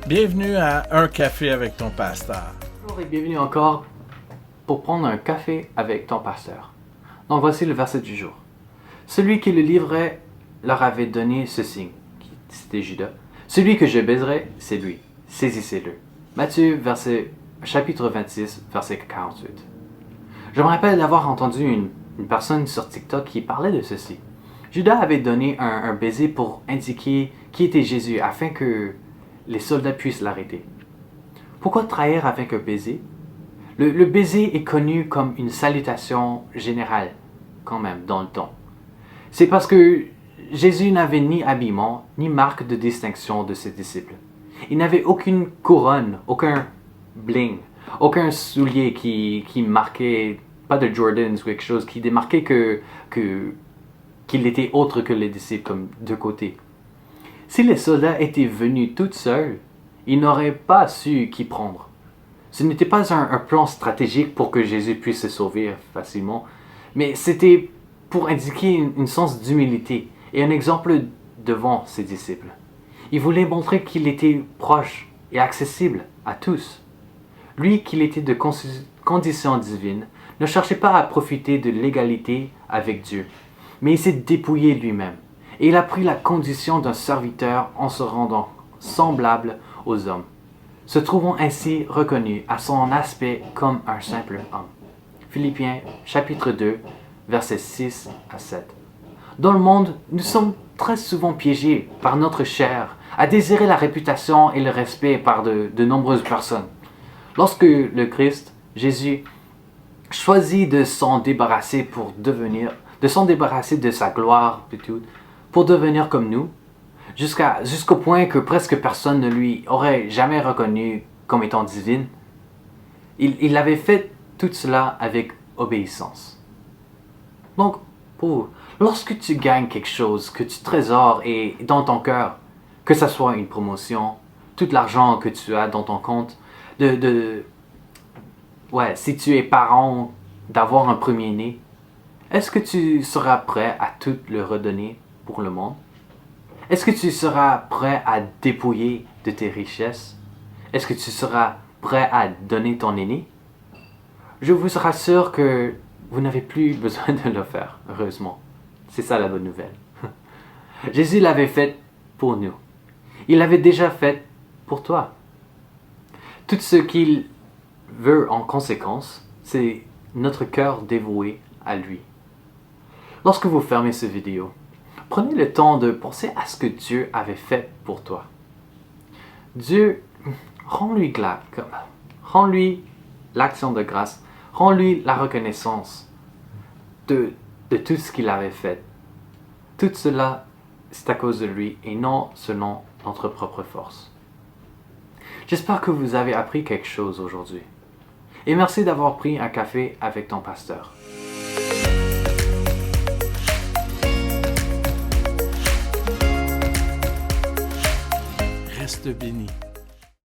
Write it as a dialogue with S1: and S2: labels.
S1: Bienvenue à Un café avec ton pasteur.
S2: Bonjour et bienvenue encore pour prendre un café avec ton pasteur. Donc voici le verset du jour. Celui qui le livrait leur avait donné ce signe. C'était Judas. Celui que je baiserai, c'est lui. Saisissez-le. Matthieu, chapitre 26, verset 48. Je me rappelle d'avoir entendu une personne sur TikTok qui parlait de ceci. Judas avait donné un baiser pour indiquer qui était Jésus afin que les soldats puissent l'arrêter. Pourquoi trahir avec un baiser? Le baiser est connu comme une salutation générale, quand même, dans le temps. C'est parce que Jésus n'avait ni habillement, ni marque de distinction de ses disciples. Il n'avait aucune couronne, aucun bling, aucun soulier qui marquait, pas de Jordans ou quelque chose, qui démarquait qu'il était autre que les disciples, comme de côté. Si les soldats étaient venus tout seuls, ils n'auraient pas su qui prendre. Ce n'était pas un plan stratégique pour que Jésus puisse se sauver facilement, mais c'était pour indiquer une sens d'humilité et un exemple devant ses disciples. Il voulait montrer qu'il était proche et accessible à tous. Lui, qu'il était de condition divine, ne cherchait pas à profiter de l'égalité avec Dieu, mais il s'est dépouillé lui-même. Et il a pris la condition d'un serviteur en se rendant semblable aux hommes, se trouvant ainsi reconnu à son aspect comme un simple homme. Philippiens chapitre 2, versets 6 à 7. Dans le monde, nous sommes très souvent piégés par notre chair à désirer la réputation et le respect par de nombreuses personnes. Lorsque le Christ, Jésus, choisit de s'en débarrasser de sa gloire plutôt, pour devenir comme nous, jusqu'au point que presque personne ne lui aurait jamais reconnu comme étant divine, il avait fait tout cela avec obéissance. Donc, lorsque tu gagnes quelque chose que tu trésores et dans ton cœur, que ce soit une promotion, tout l'argent que tu as dans ton compte, si tu es parent, d'avoir un premier-né, est-ce que tu seras prêt à tout le redonner pour le monde? Est-ce que tu seras prêt à dépouiller de tes richesses? Est-ce que tu seras prêt à donner ton aîné? Je vous rassure que vous n'avez plus besoin de le faire, heureusement. C'est ça la bonne nouvelle. Jésus l'avait fait pour nous. Il l'avait déjà fait pour toi. Tout ce qu'il veut en conséquence, c'est notre cœur dévoué à lui. Lorsque vous fermez cette vidéo, prenez le temps de penser à ce que Dieu avait fait pour toi. Dieu, rends-lui l'action de grâce, rends-lui la reconnaissance de tout ce qu'il avait fait. Tout cela, c'est à cause de lui et non selon notre propre force. J'espère que vous avez appris quelque chose aujourd'hui. Et merci d'avoir pris un café avec ton pasteur.
S1: Reste béni.